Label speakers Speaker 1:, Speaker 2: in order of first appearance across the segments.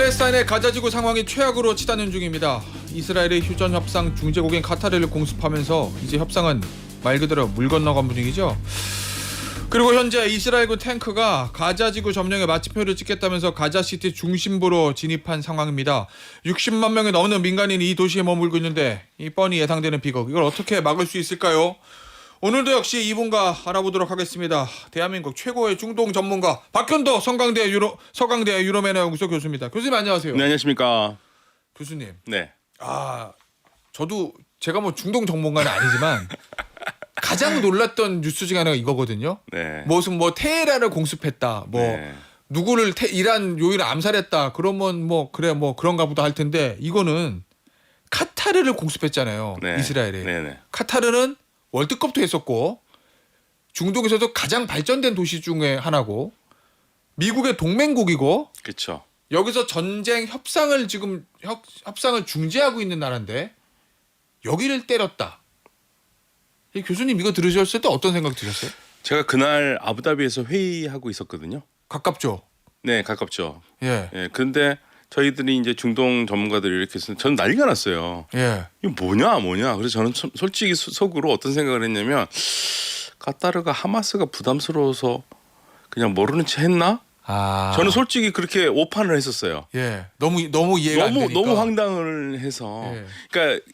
Speaker 1: 팔레스타인의 가자지구 상황이 최악으로 치닫는 중입니다. 이스라엘의 휴전 협상 중재국인 카타르를 공습하면서 이제 협상은 말 그대로 물 건너간 분위기죠. 그리고 현재 이스라엘군 탱크가 가자지구 점령에 마침표를 찍겠다면서 가자시티 중심부로 진입한 상황입니다. 60만 명이 넘는 민간인이 이 도시에 머물고 있는데 이 뻔히 예상되는 비극, 이걸 어떻게 막을 수 있을까요? 오늘도 역시 이분과 알아보도록 하겠습니다. 대한민국 최고의 중동 전문가 박현도 서강대 유럽연화 연구소 교수입니다. 교수님 안녕하세요.
Speaker 2: 네, 안녕하십니까.
Speaker 1: 교수님.
Speaker 2: 네.
Speaker 1: 저도 제가 뭐 중동 전문가는 아니지만 가장 놀랐던 뉴스 중에 하나가 이거거든요.
Speaker 2: 네.
Speaker 1: 무슨 테헤란을 공습했다.
Speaker 2: 네.
Speaker 1: 누구를 이란 요인을 암살했다. 그러면 그런가 보다 할 텐데 이거는 카타르를 공습했잖아요.
Speaker 2: 네.
Speaker 1: 이스라엘에.
Speaker 2: 네.
Speaker 1: 카타르는 월드컵도 했었고 중동에서도 가장 발전된 도시 중에 하나고 미국의 동맹국이고
Speaker 2: 그렇죠.
Speaker 1: 여기서 전쟁 협상을 지금 협상을 중재하고 있는 나라인데 여기를 때렸다. 이 교수님 이거 들으셨을 때 어떤 생각 드셨어요?
Speaker 2: 제가 그날 아부다비에서 회의하고 있었거든요.
Speaker 1: 가깝죠.
Speaker 2: 네, 가깝죠.
Speaker 1: 예.
Speaker 2: 예. 그런데 저희들이 이제 중동 전문가들이 이렇게 해서 저는 난리가 났어요.
Speaker 1: 예.
Speaker 2: 이거 뭐냐. 그래서 저는 솔직히 속으로 어떤 생각을 했냐면 카타르가 하마스가 부담스러워서 그냥 모르는 체 했나? 저는 솔직히 그렇게 오판을 했었어요.
Speaker 1: 예. 너무 이해가 안 되니까.
Speaker 2: 너무 황당을 해서.
Speaker 1: 예.
Speaker 2: 그러니까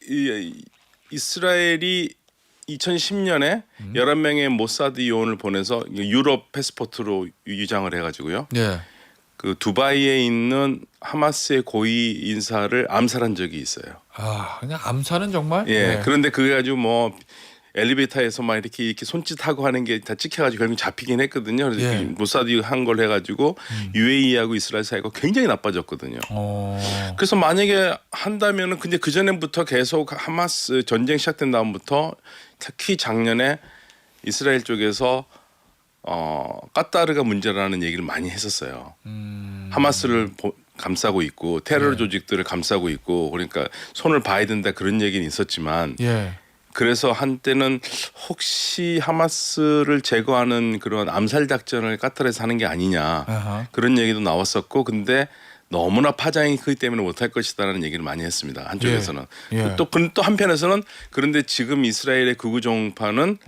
Speaker 2: 이스라엘이 2010년에 11명의 모사드 요원을 보내서 유럽 패스포트로 유장을 해가지고요.
Speaker 1: 예.
Speaker 2: 그 두바이에 있는 하마스의 고위 인사를 암살한 적이 있어요.
Speaker 1: 그냥 암살은 정말.
Speaker 2: 예. 그런데 그게 가지고 뭐 엘리베이터에서 막 이렇게 손짓하고 하는 게 다 찍혀가지고 결국 잡히긴 했거든요. 그래서
Speaker 1: 예.
Speaker 2: 모사드 한 걸 해가지고 UAE하고 이스라엘 사이가 굉장히 나빠졌거든요. 그래서 만약에 한다면은 근데 그 전에부터 계속 하마스 전쟁 시작된 다음부터 특히 작년에 이스라엘 쪽에서 카타르가 문제라는 얘기를 많이 했었어요. 하마스를 감싸고 있고 테러 조직들을 감싸고 있고 그러니까 손을 봐야 된다 그런 얘기는 있었지만 그래서 한때는 혹시 하마스를 제거하는 그런 암살 작전을 카타르에서 하는 게 아니냐 그런 얘기도 나왔었고 근데 너무나 파장이 크기 때문에 못할 것이다라는 얘기를 많이 했습니다. 한쪽에서는. 또 한편에서는 그런데 지금 이스라엘의 극우정파는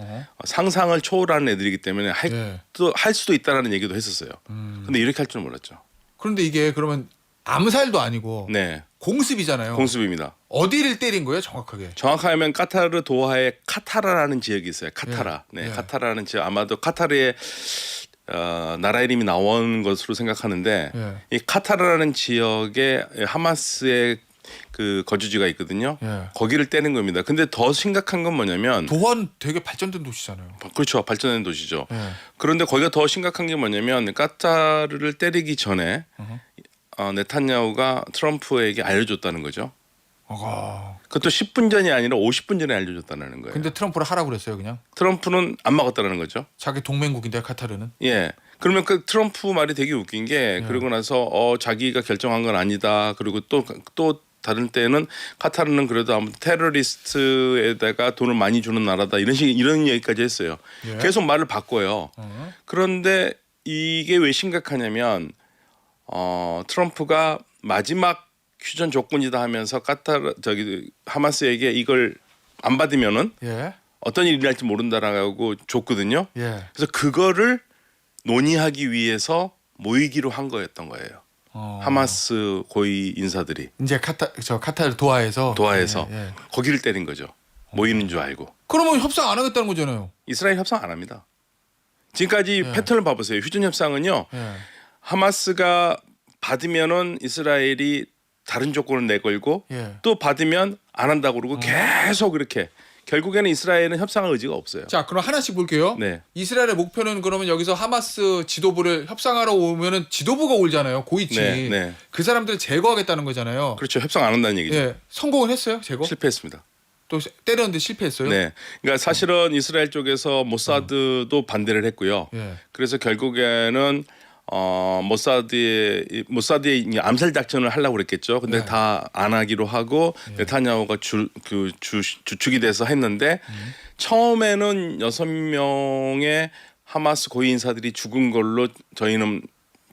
Speaker 2: 상상을 초월하는 애들이기 때문에 할 수도 있다라는 얘기도 했었어요. 근데 이렇게 할 줄 몰랐죠.
Speaker 1: 그런데 이게 그러면 암살도 아니고
Speaker 2: 네.
Speaker 1: 공습이잖아요.
Speaker 2: 공습입니다.
Speaker 1: 어디를 때린 거예요, 정확하게?
Speaker 2: 정확하면 카타르 도하에 카타라라는 지역이 있어요. 카타라. 네, 카타라는 지역 아마도 카타르의 나라 이름이 나온 것으로 생각하는데 이 카타르라는 지역에 하마스의 그 거주지가 있거든요. 거기를 때린 겁니다. 근데 더 심각한 건 뭐냐면
Speaker 1: 도하는 되게 발전된 도시잖아요.
Speaker 2: 그렇죠. 발전된 도시죠. 그런데 거기가 더 심각한 게 뭐냐면 카타르를 때리기 전에 네탄야후가 트럼프에게 알려줬다는 거죠. 그것도 10분 전이 아니라 50분 전에 알려줬다는 거예요.
Speaker 1: 근데 트럼프를 하라고 그랬어요, 그냥?
Speaker 2: 트럼프는 안 막았다는 거죠.
Speaker 1: 자기 동맹국인데 카타르는?
Speaker 2: 예. 그러면 그 트럼프 말이 되게 웃긴 게 그러고 나서 자기가 결정한 건 아니다. 그리고 또 다른 때는 카타르는 그래도 아무튼 테러리스트에다가 돈을 많이 주는 나라다. 이런 얘기까지 했어요. 계속 말을 바꿔요. 그런데 이게 왜 심각하냐면 트럼프가 마지막 휴전 조건이다 하면서 하마스에게 이걸 안 받으면은 어떤 일이 날지 모른다라고 줬거든요. 그래서 그거를 논의하기 위해서 모이기로 한 거였던 거예요. 하마스 고위 인사들이
Speaker 1: 이제 카타르 도하에서
Speaker 2: 거기를 때린 거죠. 모이는 줄 알고.
Speaker 1: 그러면 협상 안 하겠다는 거잖아요.
Speaker 2: 이스라엘 협상 안 합니다. 지금까지 패턴을 봐보세요. 휴전 협상은요. 하마스가 받으면은 이스라엘이 다른 조건을 내걸고 또 받으면 안 한다고 그러고 계속 그렇게 결국에는 이스라엘은 협상할 의지가 없어요.
Speaker 1: 자, 그럼 하나씩 볼게요.
Speaker 2: 네.
Speaker 1: 이스라엘의 목표는 그러면 여기서 하마스 지도부를 협상하러 오면은 지도부가 올잖아요. 고위층이. 그 사람들을 제거하겠다는 거잖아요.
Speaker 2: 그렇죠. 협상 안 한다는 얘기죠.
Speaker 1: 성공을 했어요? 제거?
Speaker 2: 실패했습니다.
Speaker 1: 또 때렸는데 실패했어요?
Speaker 2: 네. 그러니까 사실은 이스라엘 쪽에서 모사드도 반대를 했고요. 그래서 결국에는 모사드의 암살 작전을 하려고 그랬겠죠. 근데 다 안 하기로 하고 네타냐후가 주축이 돼서 했는데 처음에는 6명의 하마스 고위 인사들이 죽은 걸로 저희는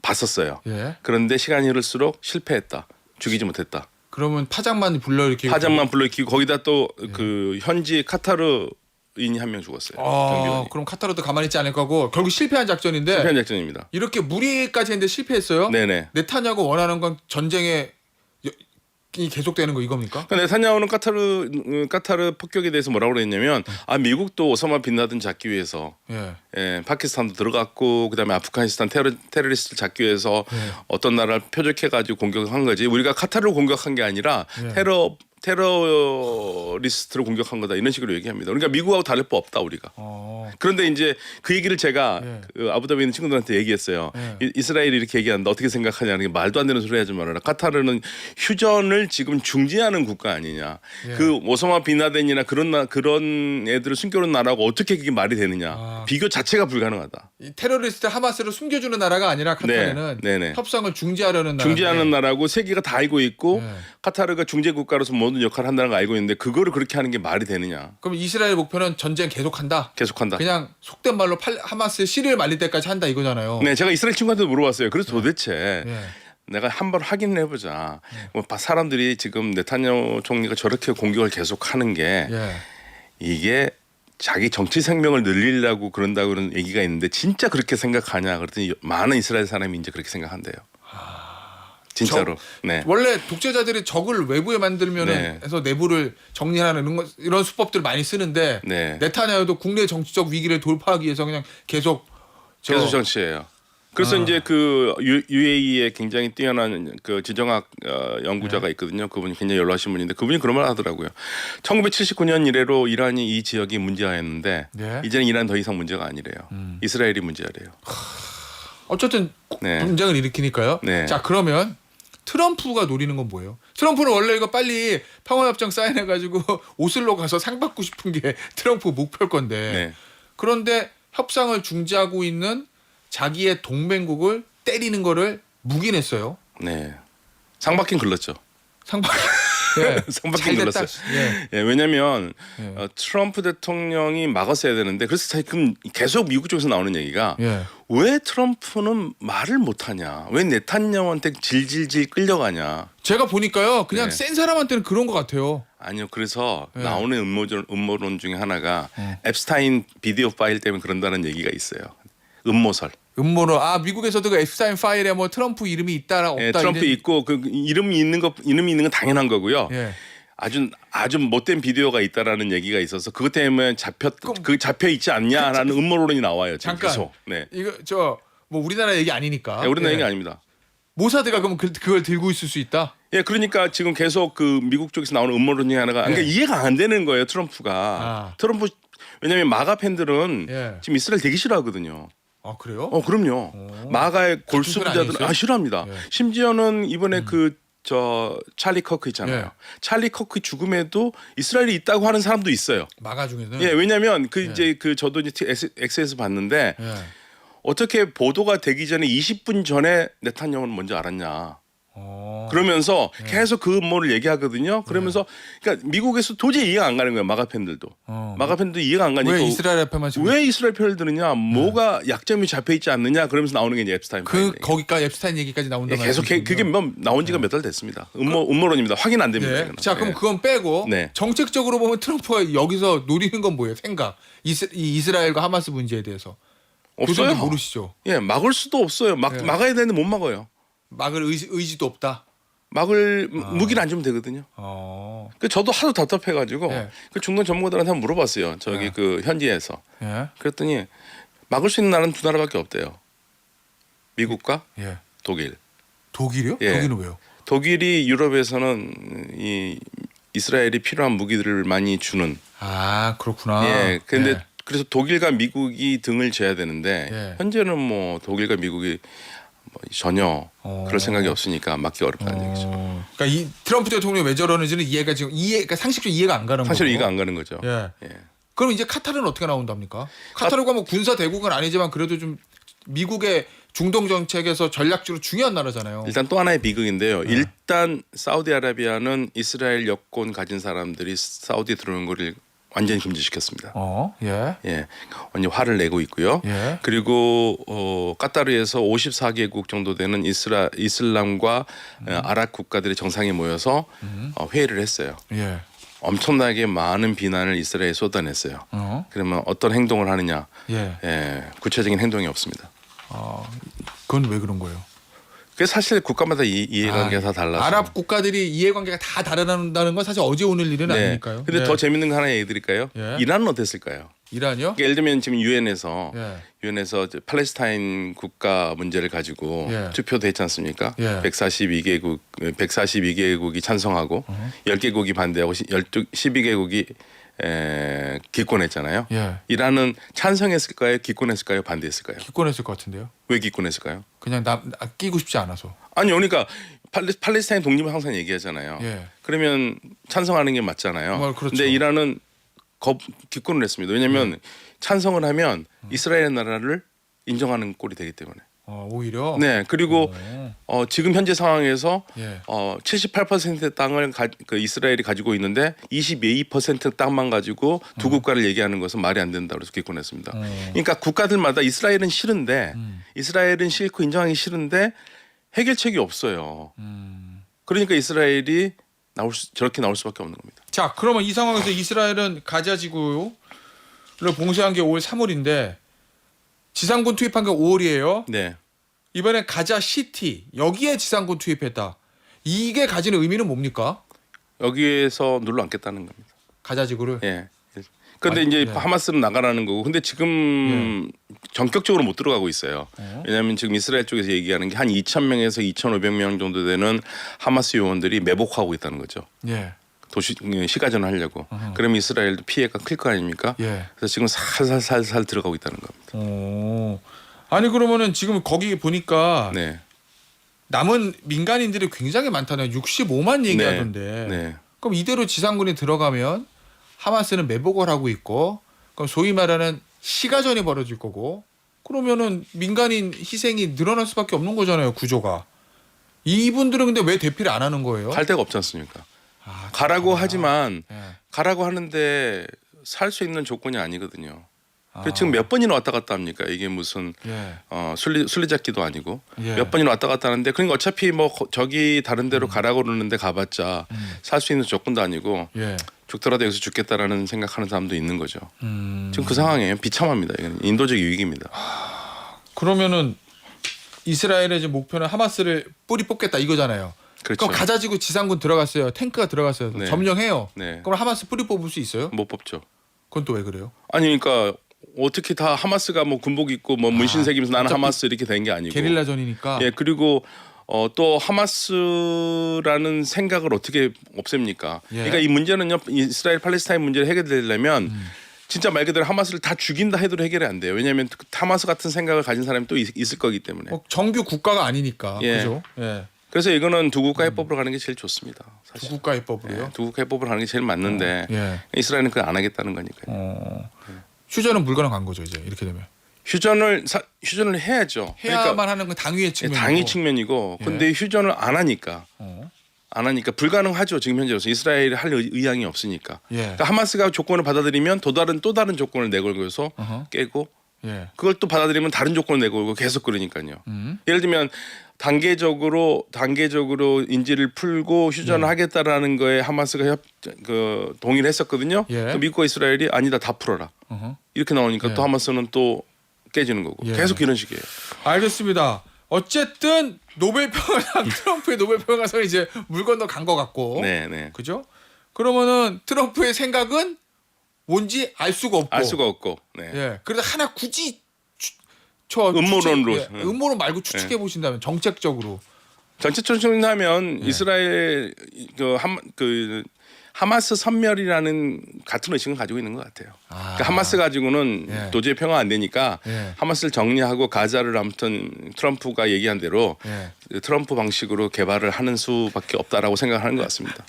Speaker 2: 봤었어요.
Speaker 1: 예.
Speaker 2: 그런데 시간이 흐를수록 실패했다. 죽이지 못했다.
Speaker 1: 그러면 파장만 불러일으키고
Speaker 2: 파장만 불러일으키고 거기다 또 그 현지 카타르인이 한 명 죽었어요. 경비원이.
Speaker 1: 그럼 카타르도 가만히 있지 않을 거고 결국 실패한 작전인데
Speaker 2: 실패한 작전입니다.
Speaker 1: 이렇게 무리까지 했는데 실패했어요.
Speaker 2: 네네.
Speaker 1: 네타냐고 원하는 건 전쟁의 이 계속되는 거 이겁니까?
Speaker 2: 네타냐후는 카타르 폭격에 대해서 뭐라고 그랬냐면 미국도 오사마 빈라든 잡기 위해서
Speaker 1: 예.
Speaker 2: 파키스탄도 들어갔고 그다음에 아프가니스탄 테러리스트를 잡기 위해서 어떤 나라를 표적해가지고 공격한 거지 우리가 카타르를 공격한 게 아니라 테러리스트를 공격한 거다 이런 식으로 얘기합니다. 그러니까 미국하고 다를 바 없다 우리가. 그런데 이제 그 얘기를 제가 그 아부다비에 있는 친구들한테 얘기했어요. 이스라엘이 이렇게 얘기한다. 어떻게 생각하냐는 게 말도 안 되는 소리 하지 말아라. 카타르는 휴전을 지금 중지하는 국가 아니냐. 그 오사마 빈라덴이나 그런 애들을 숨겨놓은 나라하고 어떻게 그게 말이 되느냐. 비교 자체가 불가능하다.
Speaker 1: 이 테러리스트 하마스를 숨겨주는 나라가 아니라 카타르는
Speaker 2: 네네.
Speaker 1: 협상을 중지하려는 나라.
Speaker 2: 중지하는 나라고 세계가 다 알고 있고 카타르가 중재 국가로서 모든 역할을 한다는 걸 알고 있는데 그거를 그렇게 하는 게 말이 되느냐.
Speaker 1: 그럼 이스라엘 목표는 전쟁 계속한다.
Speaker 2: 계속한다.
Speaker 1: 그냥 속된 말로 하마스 시리를 말릴 때까지 한다 이거잖아요.
Speaker 2: 네, 제가 이스라엘 친구한테 물어봤어요. 그래서 도대체 내가 한번 확인을 해보자. 사람들이 지금 네타냐후 총리가 저렇게 공격을 계속하는 게 이게 자기 정치 생명을 늘리려고 그런다고 그런 얘기가 있는데 진짜 그렇게 생각하냐 그랬더니 많은 이스라엘 사람이 이제 그렇게 생각한대요. 진짜로. 네.
Speaker 1: 원래 독재자들이 적을 외부에 만들면은 해서 내부를 정리하는 이런 수법들 많이 쓰는데 네타냐후도 국내 정치적 위기를 돌파하기 위해서 그냥 계속
Speaker 2: 정치예요. 그래서 이제 그 UAE에 굉장히 뛰어난 그 지정학 연구자가 있거든요. 그분이 굉장히 연로하신 분인데 그분이 그런 말 하더라고요. 1979년 이래로 이란이 이 지역이 문제화였는데 이제는 이란 더 이상 문제가 아니래요. 이스라엘이 문제래요.
Speaker 1: 어쨌든 분쟁을 일으키니까요. 자 그러면 트럼프가 노리는 건 뭐예요? 트럼프는 원래 이거 빨리 평화협정 사인해가지고 오슬로 가서 상 받고 싶은 게 트럼프 목표일 건데 그런데 협상을 중지하고 있는 자기의 동맹국을 때리는 거를 묵인했어요.
Speaker 2: 네. 상 받긴 글렀죠.
Speaker 1: 상 받긴
Speaker 2: 상 받긴 글렀어요. 왜냐하면 트럼프 대통령이 막았어야 되는데 그래서 지금 계속 미국 쪽에서 나오는 얘기가 왜 트럼프는 말을 못하냐, 왜 네타냐후한테 질질질 끌려가냐.
Speaker 1: 제가 보니까요, 그냥 센 사람한테는 그런 것 같아요.
Speaker 2: 아니요, 그래서 나오는 음모론 중에 하나가 앱스타인 비디오 파일 때문에 그런다는 얘기가 있어요. 음모설.
Speaker 1: 음모론. 미국에서도 그 앱스타인 파일에 뭐 트럼프 이름이 있다 없다.
Speaker 2: 트럼프 있고 그 이름이 있는 건 당연한 거고요. 아주 못된 비디오가 있다라는 얘기가 있어서 그것 때문에 잡혀 있지 않냐라는 음모론이 나와요.
Speaker 1: 잠깐.
Speaker 2: 계속.
Speaker 1: 이거 뭐 우리나라 얘기 아니니까.
Speaker 2: 우리나라 얘기 아닙니다.
Speaker 1: 모사드가 그럼 그걸 들고 있을 수 있다?
Speaker 2: 그러니까 지금 계속 그 미국 쪽에서 나오는 음모론 중에 하나가 그러니까 이해가 안 되는 거예요. 트럼프가. 왜냐하면 마가 팬들은 지금 이스라엘 되게 싫어하거든요.
Speaker 1: 그래요?
Speaker 2: 그럼요. 마가의 골수부자들은 싫어합니다. 심지어는 이번에 찰리 커크 있잖아요. 찰리 커크 죽음에도 이스라엘이 있다고 하는 사람도 있어요.
Speaker 1: 마가 중에는.
Speaker 2: 왜냐하면 저도 이제 X에서 봤는데 어떻게 보도가 되기 전에 20분 전에 네타냐후는 먼저 알았냐. 그러면서 계속 그 음모를 얘기하거든요. 그러면서 그러니까 미국에서 도저히 이해가 안 가는 거예요. 마가 팬들도. 마가 팬들도 이해가 안 가니까
Speaker 1: 왜 이스라엘 편만
Speaker 2: 왜 이스라엘 편을 드느냐. 뭐가 약점이 잡혀 있지 않느냐. 그러면서 나오는 게 이제 앱스타인.
Speaker 1: 거기까지 앱스타인 얘기까지 나온다.
Speaker 2: 계속 그게 나온 지가 몇 달 됐습니다. 음모론입니다. 확인 안 됩니다.
Speaker 1: 자, 그럼 그건 빼고 정책적으로 보면 트럼프가 여기서 노리는 건 뭐예요? 생각. 이스라엘과 하마스 문제에 대해서.
Speaker 2: 없어요.
Speaker 1: 모르시죠?
Speaker 2: 막을 수도 없어요. 막아야 되는데 못 막아요.
Speaker 1: 막을 의지도 없다.
Speaker 2: 무기를 안 주면 되거든요. 저도 하도 답답해가지고 그 중동 전문가들한테 한번 물어봤어요. 저기 그 현지에서. 그랬더니 막을 수 있는 나라는 두 나라밖에 없대요. 미국과 독일.
Speaker 1: 독일이요? 독일은 왜요?
Speaker 2: 독일이 유럽에서는 이 이스라엘이 필요한 무기들을 많이 주는.
Speaker 1: 그렇구나.
Speaker 2: 근데 그래서 독일과 미국이 등을 져야 되는데 현재는 뭐 독일과 미국이 전혀 그럴 생각이 없으니까 막기 어렵다는 얘기죠.
Speaker 1: 그러니까 이 트럼프 대통령이 왜 저러는지는 그러니까 상식적으로 이해가 안 가는 거죠.
Speaker 2: 사실 이해가 안 가는 거죠.
Speaker 1: 그럼 이제 카타르는 어떻게 나온답니까? 카타르가 뭐 군사 대국은 아니지만 그래도 좀 미국의 중동 정책에서 전략적으로 중요한 나라잖아요.
Speaker 2: 일단 또 하나의 비극인데요. 일단 사우디아라비아는 이스라엘 여권 가진 사람들이 사우디에 들어오는 거를 완전히 금지시켰습니다.
Speaker 1: 예.
Speaker 2: 예, 완전 화를 내고 있고요.
Speaker 1: 예.
Speaker 2: 그리고 카타르에서 54개국 정도 되는 이슬람과 아랍 국가들의 정상이 모여서 회의를 했어요.
Speaker 1: 예.
Speaker 2: 엄청나게 많은 비난을 이스라엘에 쏟아냈어요. 그러면 어떤 행동을 하느냐?
Speaker 1: 예.
Speaker 2: 구체적인 행동이 없습니다.
Speaker 1: 그건 왜 그런 거예요?
Speaker 2: 그게 사실 국가마다 이해관계가 다 달라서.
Speaker 1: 아랍 국가들이 이해관계가 다 다르다는 건 사실 어제 오늘 일은 아니니까요.
Speaker 2: 근데 더 재밌는 거 하나 얘기 드릴까요?
Speaker 1: 예.
Speaker 2: 이란은 어땠을까요?
Speaker 1: 이란이요?
Speaker 2: 그러니까 예를 들면 지금 유엔에서
Speaker 1: 예.
Speaker 2: 팔레스타인 국가 문제를 가지고
Speaker 1: 예.
Speaker 2: 투표도 했지 않습니까?
Speaker 1: 예.
Speaker 2: 142개국이 찬성하고 10개국이 반대하고 12개국이 기권했잖아요.
Speaker 1: 예.
Speaker 2: 이란은 찬성했을까요? 기권했을까요? 반대했을까요?
Speaker 1: 기권했을 것 같은데요.
Speaker 2: 왜 기권했을까요?
Speaker 1: 그냥 끼고 싶지 않아서.
Speaker 2: 아니 그러니까 팔레스타인 독립을 항상 얘기하잖아요.
Speaker 1: 예.
Speaker 2: 그러면 찬성하는 게 맞잖아요.
Speaker 1: 그렇죠.
Speaker 2: 근데 이란은 기권을 했습니다. 왜냐하면 찬성을 하면 이스라엘 나라를 인정하는 꼴이 되기 때문에.
Speaker 1: 오히려.
Speaker 2: 네. 그리고 지금 현재 상황에서
Speaker 1: 예.
Speaker 2: 78%의 땅을 이스라엘이 가지고 있는데 22% 땅만 가지고 두 국가를 얘기하는 것은 말이 안 된다고 해서 기권했습니다. 그러니까 국가들마다 이스라엘은 싫은데 이스라엘은 싫고 인정하기 싫은데 해결책이 없어요. 그러니까 이스라엘이 저렇게 나올 수밖에 없는 겁니다.
Speaker 1: 자, 그러면 이 상황에서 이스라엘은 가자 지구를 봉쇄한 게 5월 3월인데 지상군 투입한 게 5월이에요.
Speaker 2: 네.
Speaker 1: 이번에 가자 시티 여기에 지상군 투입했다. 이게 가지는 의미는 뭡니까?
Speaker 2: 여기에서 눌러 앉겠다는 겁니다.
Speaker 1: 가자 지구를.
Speaker 2: 예. 그런데 이제 하마스는 나가라는 거고, 근데 지금 전격적으로 못 들어가고 있어요. 왜냐하면 지금 이스라엘 쪽에서 얘기하는 게 한 2,000명에서 2,500명 정도 되는 하마스 요원들이 매복하고 있다는 거죠.
Speaker 1: 예.
Speaker 2: 시가전을 하려고. 그러면 이스라엘도 피해가 클 거 아닙니까?
Speaker 1: 예.
Speaker 2: 그래서 지금 살살 들어가고 있다는 겁니다.
Speaker 1: 아니 그러면은 지금 거기 보니까
Speaker 2: 네.
Speaker 1: 남은 민간인들이 굉장히 많다네요. 65만 얘기하던데.
Speaker 2: 네.
Speaker 1: 그럼 이대로 지상군이 들어가면 하마스는 매복을 하고 있고, 그럼 소위 말하는 시가전이 벌어질 거고, 그러면은 민간인 희생이 늘어날 수밖에 없는 거잖아요. 구조가. 이분들은 근데 왜 대피를 안 하는 거예요?
Speaker 2: 갈 데가 없지 않습니까? 가라고 하지만
Speaker 1: 예.
Speaker 2: 가라고 하는데 살 수 있는 조건이 아니거든요. 그래서 지금 몇 번이나 왔다 갔다 합니까? 이게 무슨
Speaker 1: 예.
Speaker 2: 술래잡기도 아니고
Speaker 1: 예.
Speaker 2: 몇 번이나 왔다 갔다 하는데, 그러니까 어차피 뭐 저기 다른 데로 가라고 그러는데 가봤자 살 수 있는 조건도 아니고
Speaker 1: 예.
Speaker 2: 죽더라도 여기서 죽겠다라는 생각하는 사람도 있는 거죠. 지금 그 상황이에요. 비참합니다. 이건 인도적 위기입니다.
Speaker 1: 그러면은 이스라엘의 이제 목표는 하마스를 뿌리 뽑겠다 이거잖아요.
Speaker 2: 그렇죠.
Speaker 1: 그럼 가자지구 지상군 들어갔어요. 탱크가 들어갔어요.
Speaker 2: 네.
Speaker 1: 점령해요.
Speaker 2: 네.
Speaker 1: 그럼 하마스 뿌리 뽑을 수 있어요?
Speaker 2: 못 뽑죠.
Speaker 1: 그건 또 왜 그래요?
Speaker 2: 아니 그러니까 어떻게 다 하마스가 뭐 군복 입고 뭐 문신 새기면서 나는 하마스 이렇게 된 게 아니고.
Speaker 1: 게릴라전이니까.
Speaker 2: 예, 그리고 또 하마스라는 생각을 어떻게 없앱니까?
Speaker 1: 예.
Speaker 2: 그러니까 이 문제는요, 이스라엘 팔레스타인 문제를 해결되려면 진짜 말 그대로 하마스를 다 죽인다 해도 해결이 안 돼요. 왜냐하면 하마스 같은 생각을 가진 사람이 또 있을 거기 때문에.
Speaker 1: 정규 국가가 아니니까.
Speaker 2: 예.
Speaker 1: 그죠? 예.
Speaker 2: 그래서 이거는 두 국가 해법으로 가는 게 제일 좋습니다. 사실.
Speaker 1: 두 국가 해법으로요.
Speaker 2: 예, 두 국가 해법으로 가는 게 제일 맞는데
Speaker 1: 예.
Speaker 2: 이스라엘은 그걸 안 하겠다는 거니까요.
Speaker 1: 휴전은 물건을 간 거죠 이제 이렇게 되면.
Speaker 2: 휴전을 해야죠.
Speaker 1: 해야만 하는 건 당위의 측면이고.
Speaker 2: 당위 측면이고. 근데 휴전을 안 하니까. 안 하니까 불가능하죠. 지금 현재로서 이스라엘이 할 의향이 없으니까.
Speaker 1: 예.
Speaker 2: 그러니까 하마스가 조건을 받아들이면 또 다른 조건을 내걸고서 깨고,
Speaker 1: 예.
Speaker 2: 그걸 또 받아들이면 다른 조건을 내걸고 계속 그러니까요. 예를 들면 단계적으로 인지를 풀고 휴전을 하겠다라는 거에 하마스가 동의를 했었거든요.
Speaker 1: 예.
Speaker 2: 미국과 이스라엘이 아니다, 다 풀어라. 이렇게 나오니까 또 하마스는 또 깨지는 거고.
Speaker 1: 예.
Speaker 2: 계속 이런 식이에요.
Speaker 1: 알겠습니다. 어쨌든 노벨평화상 트럼프의 노벨평화상 이제 물 건너 간 것 같고.
Speaker 2: 네.
Speaker 1: 그죠? 그러면은 트럼프의 생각은 뭔지 알 수가 없고.
Speaker 2: 네.
Speaker 1: 예. 그래서 하나 굳이
Speaker 2: 음모론으로.
Speaker 1: 음모론 말고 추측해 보신다면 정책적으로.
Speaker 2: 전체적으로 하면 이스라엘 하마스 선멸이라는 같은 의식을 가지고 있는 것 같아요. 그러니까 하마스 가지고는 도저히 평화 안 되니까 하마스를 정리하고 가자를 아무튼 트럼프가 얘기한 대로 트럼프 방식으로 개발을 하는 수밖에 없다라고 생각하는 것 같습니다.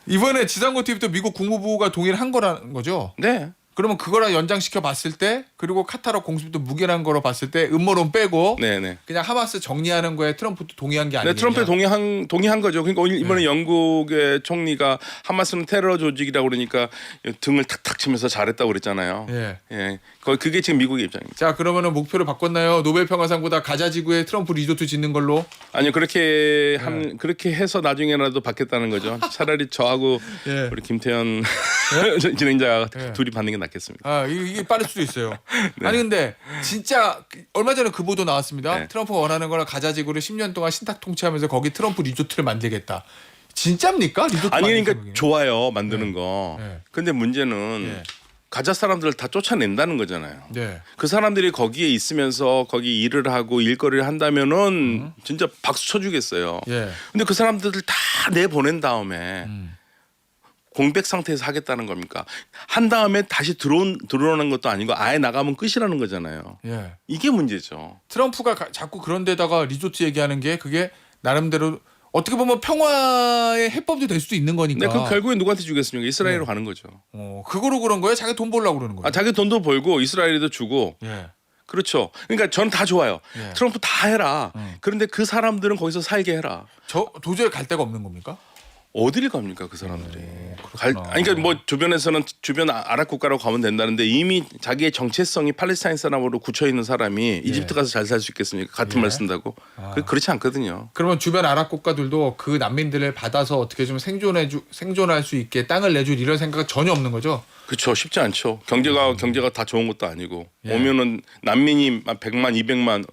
Speaker 1: 이번에 지상군 투입도 미국 국무부가 동의를 한 거라는 거죠?
Speaker 2: 네.
Speaker 1: 그러면 그거랑 연장시켜 봤을 때 그리고 카타르 공습도 무결한 거로 봤을 때 음모론 빼고
Speaker 2: 네네.
Speaker 1: 그냥 하마스 정리하는 거에 트럼프도 동의한 게 아니냐.
Speaker 2: 네, 트럼프에 동의한 거죠. 그러니까 이번에 영국의 총리가 하마스는 테러 조직이라고 그러니까 등을 탁탁 치면서 잘했다고 그랬잖아요.
Speaker 1: 예.
Speaker 2: 예. 그게 지금 미국의 입장입니다.
Speaker 1: 자, 그러면은 목표를 바꿨나요? 노벨 평화상보다 가자 지구에 트럼프 리조트 짓는 걸로?
Speaker 2: 아니요, 그렇게 그렇게 해서 나중에라도 받겠다는 거죠. 차라리 저하고
Speaker 1: 예.
Speaker 2: 우리 김태현 진행자가 둘이 받는 게 낫겠습니다.
Speaker 1: 아, 이게 빠를 수도 있어요. 아니 근데 진짜 얼마 전에 그 보도 나왔습니다.
Speaker 2: 네.
Speaker 1: 트럼프가 원하는 거는 가자 지구를 10년 동안 신탁 통치하면서 거기 트럼프 리조트를 만들겠다. 진짜입니까? 리조트
Speaker 2: 아니
Speaker 1: 만드는
Speaker 2: 그러니까
Speaker 1: 생각이에요?
Speaker 2: 좋아요 만드는 거.
Speaker 1: 네.
Speaker 2: 근데 문제는
Speaker 1: 네.
Speaker 2: 가자 사람들을 다 쫓아낸다는 거잖아요.
Speaker 1: 네.
Speaker 2: 그 사람들이 거기에 있으면서 거기 일을 하고 일거리를 한다면은 진짜 박수 쳐주겠어요.
Speaker 1: 예.
Speaker 2: 근데 그 사람들을 다 내보낸 다음에 공백 상태에서 하겠다는 겁니까? 한 다음에 다시 들어오는 것도 아니고 아예 나가면 끝이라는 거잖아요.
Speaker 1: 예.
Speaker 2: 이게 문제죠.
Speaker 1: 트럼프가 자꾸 그런 데다가 리조트 얘기하는 게 그게 나름대로 어떻게 보면 평화의 해법도 될 수도 있는 거니까.
Speaker 2: 근데 그 결국에 누구한테 주겠습니까? 이스라엘로 가는 거죠.
Speaker 1: 그거로 그런 거예요? 자기 돈 벌려고 그러는 거예요?
Speaker 2: 아, 자기 돈도 벌고 이스라엘에도 주고.
Speaker 1: 예.
Speaker 2: 그렇죠. 그러니까 전 다 좋아요.
Speaker 1: 예.
Speaker 2: 트럼프 다 해라. 그런데 그 사람들은 거기서 살게 해라.
Speaker 1: 저 도저히 갈 데가 없는 겁니까?
Speaker 2: 어디를 갑니까 그 사람들이?
Speaker 1: 그렇구나.
Speaker 2: 아니, 그러니까 뭐 주변에서는 주변 아랍 국가로 가면 된다는데 이미 자기의 정체성이 팔레스타인 사람으로 굳혀 있는 사람이 이집트 가서 잘 살 수 있겠습니까? 같은
Speaker 1: 예.
Speaker 2: 말 쓴다고? 그렇지 않거든요.
Speaker 1: 그러면 주변 아랍 국가들도 그 난민들을 받아서 어떻게 좀 생존할 수 있게 땅을 내줄 이런 생각은 전혀 없는 거죠.
Speaker 2: 그렇죠. 쉽지 않죠. 경제가 다 좋은 것도 아니고
Speaker 1: 예.
Speaker 2: 오면은 난민이 100만, 200만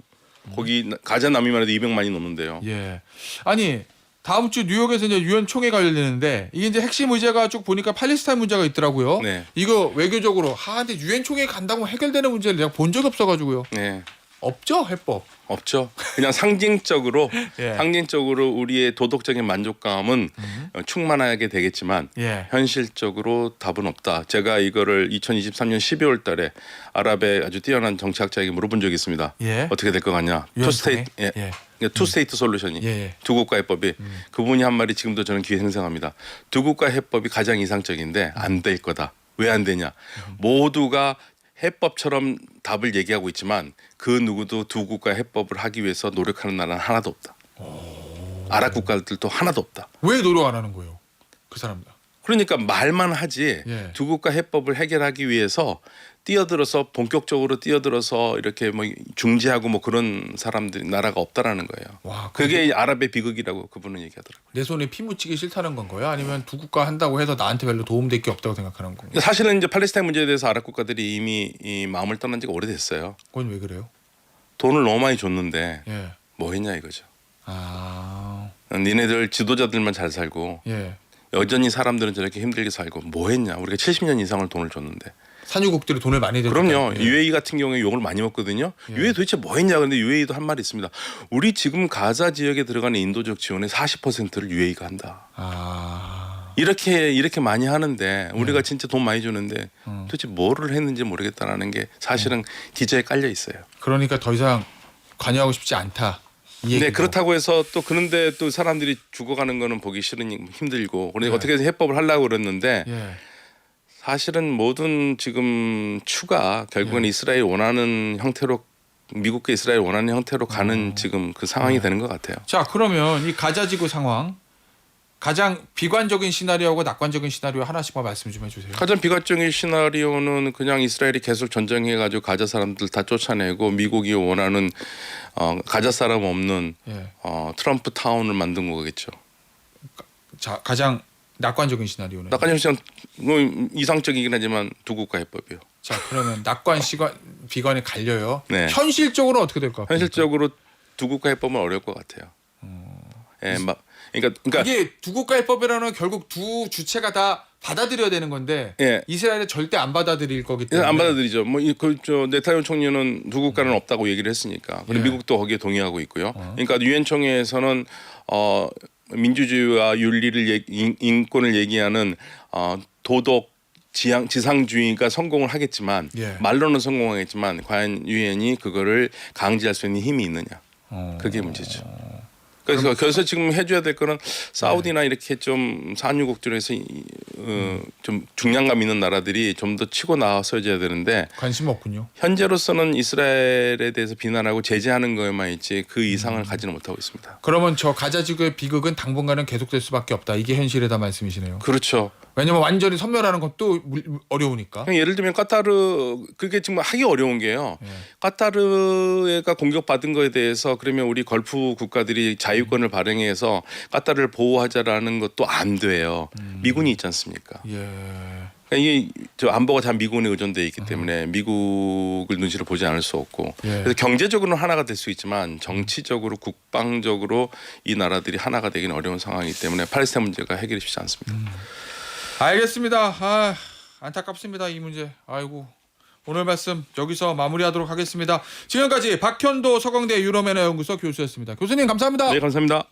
Speaker 2: 거기 가자 난민만 해도 200만이 넘는데요.
Speaker 1: 예. 아니 다음 주 뉴욕에서 이제 유엔 총회가 열리는데 이게 이제 핵심 의제가 쭉 보니까 팔레스타인 문제가 있더라고요.
Speaker 2: 네.
Speaker 1: 이거 외교적으로 근데 유엔 총회 간다고 해결되는 문제를 내가 본 적이 없어가지고요.
Speaker 2: 네.
Speaker 1: 없죠 해법.
Speaker 2: 없죠. 그냥 상징적으로
Speaker 1: 예.
Speaker 2: 상징적으로 우리의 도덕적인 만족감은 충만하게 되겠지만
Speaker 1: 예.
Speaker 2: 현실적으로 답은 없다. 제가 이거를 2023년 12월 달에 아랍의 아주 뛰어난 정치학자에게 물어본 적이 있습니다.
Speaker 1: 예.
Speaker 2: 어떻게 될 것 같냐?
Speaker 1: 유엔
Speaker 2: 투 스테이트
Speaker 1: 총회? 예.
Speaker 2: 투 스테이트 솔루션이
Speaker 1: 예.
Speaker 2: 두 국가 해법이 그분이 한 말이 지금도 저는 귀에 생생합니다. 두 국가 해법이 가장 이상적인데 안 될 거다. 왜 안 되냐? 모두가 해법처럼 답을 얘기하고 있지만 그 누구도 두 국가 해법을 하기 위해서 노력하는 나라는 하나도 없다. 아랍 국가들도 하나도 없다.
Speaker 1: 왜 노력 안 하는 거예요? 그 사람들.
Speaker 2: 그러니까 말만 하지
Speaker 1: 예.
Speaker 2: 두 국가 해법을 해결하기 위해서 본격적으로 뛰어들어서 이렇게 뭐 중재하고 뭐 그런 사람들이 나라가 없다라는 거예요.
Speaker 1: 와,
Speaker 2: 그게 아랍의 비극이라고 그분은 얘기하더라고요.
Speaker 1: 내 손에 피 묻히기 싫다는 건 거예요? 아니면 두 국가 한다고 해서 나한테 별로 도움될 게 없다고 생각하는 건가요?
Speaker 2: 사실은 이제 팔레스타인 문제에 대해서 아랍 국가들이 이미 이 마음을 떠난 지가 오래됐어요.
Speaker 1: 그건 왜 그래요?
Speaker 2: 돈을 너무 많이 줬는데
Speaker 1: 예.
Speaker 2: 뭐 했냐 이거죠.
Speaker 1: 아.
Speaker 2: 니네들 지도자들만 잘 살고
Speaker 1: 예.
Speaker 2: 여전히 사람들은 저렇게 힘들게 살고 뭐 했냐. 우리가 70년 이상을 돈을 줬는데.
Speaker 1: 산유국들이 돈을 많이 대줬다.
Speaker 2: 그럼요.
Speaker 1: 예.
Speaker 2: UAE 같은 경우에 욕을 많이 먹거든요.
Speaker 1: 예.
Speaker 2: UAE 도대체 뭐 했냐. 근데 UAE도 한 말이 있습니다. 우리 지금 가자 지역에 들어가는 인도적 지원의 40%를 UAE가 한다.
Speaker 1: 아.
Speaker 2: 이렇게 많이 하는데 우리가 진짜 돈 많이 주는데 도대체 뭐를 했는지 모르겠다라는 게 사실은 기저에 깔려 있어요.
Speaker 1: 그러니까 더 이상 관여하고 싶지 않다. 이
Speaker 2: 네,
Speaker 1: 얘기고.
Speaker 2: 그렇다고 해서 또 그런데 또 사람들이 죽어가는 거는 보기 싫으니 힘들고 그러니까
Speaker 1: 예.
Speaker 2: 어떻게 해서 해법을 하려고 그랬는데
Speaker 1: 예.
Speaker 2: 사실은 모든 지금 추가 결국은
Speaker 1: 예.
Speaker 2: 이스라엘 원하는 형태로 미국과 이스라엘 원하는 형태로 가는 지금 그 상황이 되는 것 같아요.
Speaker 1: 자, 그러면 이 가자지구 상황 가장 비관적인 시나리오하고 낙관적인 시나리오 하나씩만 말씀 좀 해주세요.
Speaker 2: 가장 비관적인 시나리오는 그냥 이스라엘이 계속 전쟁해가지고 가자 사람들 다 쫓아내고 미국이 원하는 가자 사람 없는
Speaker 1: 예.
Speaker 2: 트럼프 타운을 만든 거겠죠.
Speaker 1: 자, 가장 낙관적인 시나리오는.
Speaker 2: 낙관적 시장 뭐 이상적이긴 하지만 두 국가 해법이요.
Speaker 1: 자, 그러면 낙관 비관이 갈려요.
Speaker 2: 네.
Speaker 1: 현실적으로 어떻게 될 것 같아요?
Speaker 2: 현실적으로 두 국가 해법은 어려울 것 같아요. 예, 그러니까
Speaker 1: 이게 두 국가 해법이라는 결국 두 주체가 다 받아들여야 되는 건데
Speaker 2: 예.
Speaker 1: 이스라엘은 절대 안 받아들일 거기 때문에
Speaker 2: 안 받아들이죠. 뭐저 네타냐후 총리는 두 국가는 없다고 얘기를 했으니까. 그리고
Speaker 1: 예.
Speaker 2: 미국도 거기에 동의하고 있고요. 그러니까 유엔 총회에서는 민주주의와 윤리를 인권을 얘기하는 도덕 지상주의가 성공을 하겠지만
Speaker 1: 예.
Speaker 2: 말로는 성공하겠지만 과연 유엔이 그거를 강제할 수 있는 힘이 있느냐. 그게 문제죠. 그래서 지금 해줘야 될 거는 사우디나 이렇게 좀 산유국들에서 좀 중량감 있는 나라들이 좀 더 치고 나와서 해줘야 되는데
Speaker 1: 관심 없군요.
Speaker 2: 현재로서는 이스라엘에 대해서 비난하고 제재하는 거에만 있지 그 이상을 가지는 못하고 있습니다.
Speaker 1: 그러면 저 가자 지구의 비극은 당분간은 계속될 수밖에 없다. 이게 현실이다 말씀이시네요.
Speaker 2: 그렇죠.
Speaker 1: 왜냐면 완전히 섬멸하는 것도 어려우니까.
Speaker 2: 그냥 예를 들면 카타르 그게 지금 하기 어려운 게요. 카타르가 공격받은 거에 대해서 그러면 우리 걸프 국가들이 자유권을 발행해서 카타르를 보호하자라는 것도 안 돼요. 미군이 있지 않습니까?
Speaker 1: 예.
Speaker 2: 그러니까 이게 저 안보가 다 미군에 의존돼 있기 때문에 미국을 눈치를 보지 않을 수 없고 그래서 경제적으로는 하나가 될 수 있지만 정치적으로 국방적으로 이 나라들이 하나가 되기는 어려운 상황이기 때문에 팔레스타인 문제가 해결이 쉽지 않습니다.
Speaker 1: 알겠습니다. 아, 안타깝습니다. 이 문제. 아이고. 오늘 말씀 여기서 마무리하도록 하겠습니다. 지금까지 박현도 서강대 유럽연합연구소 교수였습니다. 교수님 감사합니다.
Speaker 2: 네, 감사합니다.